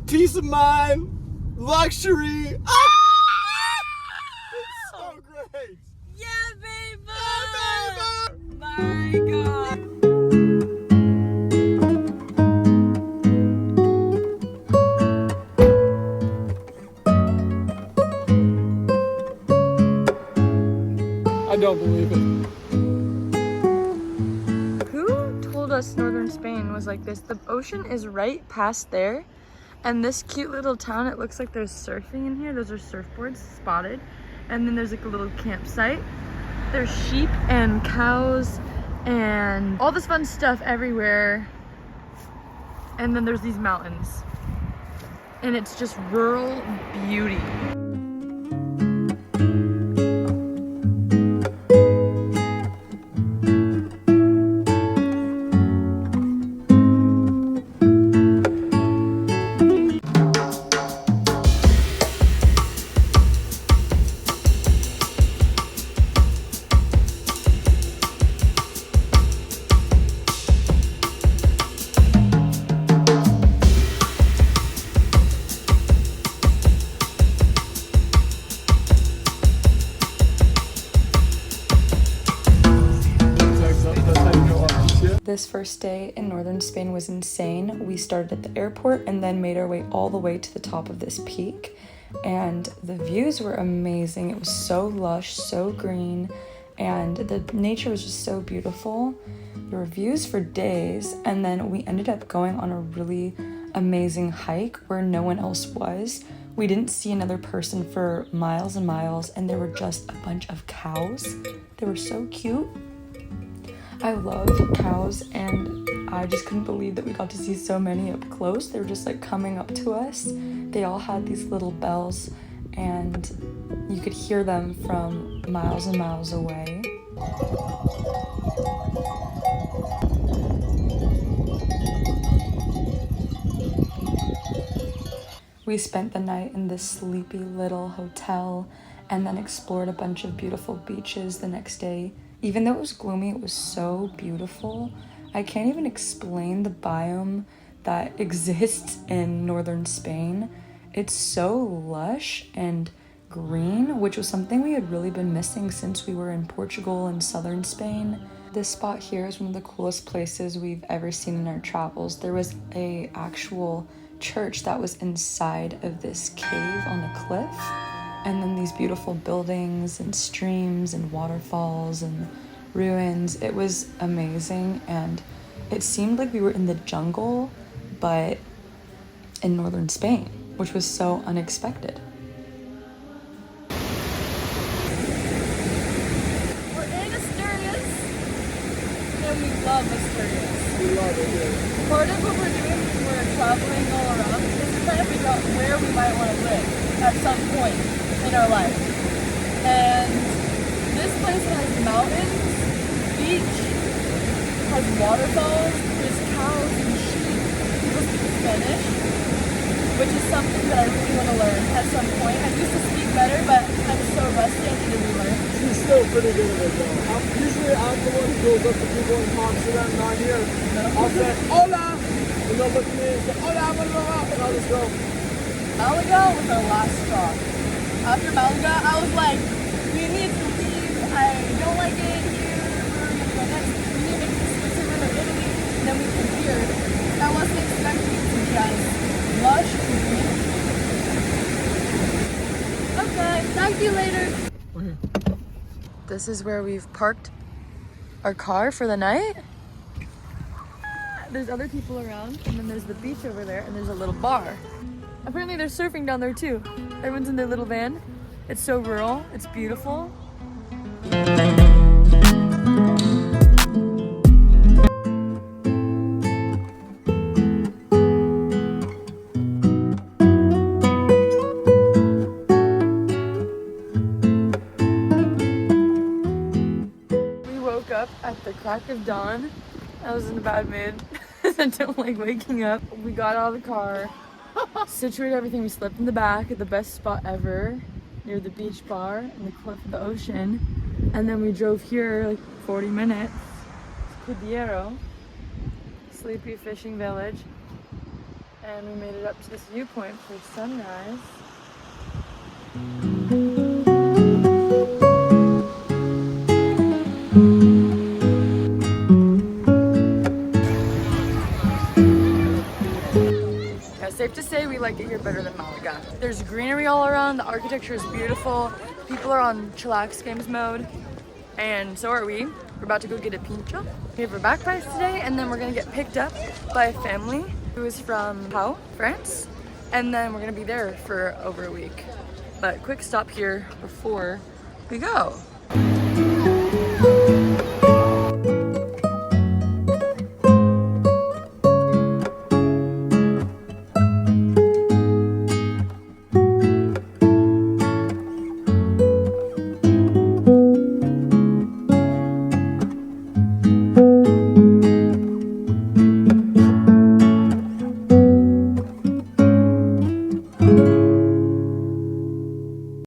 peace of mind, luxury. Ah! It's so great. Yeah, baby! Yeah, baby! My God. I don't believe it. Who told us northern Spain was like this? The ocean is right past there, and this cute little town, it looks like there's surfing in here. Those are surfboards spotted. And then there's like a little campsite. There's sheep and cows and all this fun stuff everywhere. And then there's these mountains. And it's just rural beauty. This first day in northern Spain was insane. We started at the airport and then made our way all the way to the top of this peak. And the views were amazing. It was so lush, so green, and the nature was just so beautiful. There were views for days, and then we ended up going on a really amazing hike where no one else was. We didn't see another person for miles and miles, and there were just a bunch of cows. They were so cute. I love cows, and I just couldn't believe that we got to see so many up close. They were just like coming up to us. They all had these little bells, and you could hear them from miles and miles away. We spent the night in this sleepy little hotel and then explored a bunch of beautiful beaches the next day. Even though it was gloomy, it was so beautiful. I can't even explain the biome that exists in northern Spain. It's so lush and green, which was something we had really been missing since we were in Portugal and southern Spain. This spot here is one of the coolest places we've ever seen in our travels. There was an actual church that was inside of this cave on a cliff. And then these beautiful buildings and streams and waterfalls and ruins. It was amazing, and it seemed like we were in the jungle, but in northern Spain, which was so unexpected. We're in Asturias, and we love Asturias. We love it here. Part of what we're doing is we're traveling all around is to try to figure out where we might want to live at some point in our life. And this place has mountains, beach, has waterfalls, there's cows and sheep. People speak Spanish, which is something that I really want to learn at some point. I used to speak better, but I'm so rusty I need to relearn. She's still pretty good at it though. Usually I'm the one who goes up to people and talks to them, not here. I'll say, hola! And they'll look at me and say, hola, blah, blah, blah, and I'll just go. Malaga was our last stop. After Malaga, I was like, we need to leave. I don't like it here. Where are we going to go next? We need to make this Switzerland or Italy. And then we came here. I wasn't expecting it to be as lush and green. Okay, talk to you later. Okay. This is where we've parked our car for the night. There's other people around, and then there's the beach over there, and there's a little bar. Apparently there's surfing down there too. Everyone's in their little van. It's so rural, it's beautiful. We woke up at the crack of dawn. I was in a bad mood. I don't like waking up. We got out of the car, situated everything. We slept in the back at the best spot ever, near the beach bar and the cliff of the ocean. And then we drove here like 40 minutes. Escudero, sleepy fishing village. and we made it up to this viewpoint for sunrise. Yeah, safe to say we like it here better than Malaga. There's greenery all around, the architecture is beautiful, people are on chillax games mode, and so are we. We're about to go get a pincho. We have our backpacks today, and then we're gonna get picked up by a family who is from Pau, France, and then we're gonna be there for over a week. But quick stop here before we go.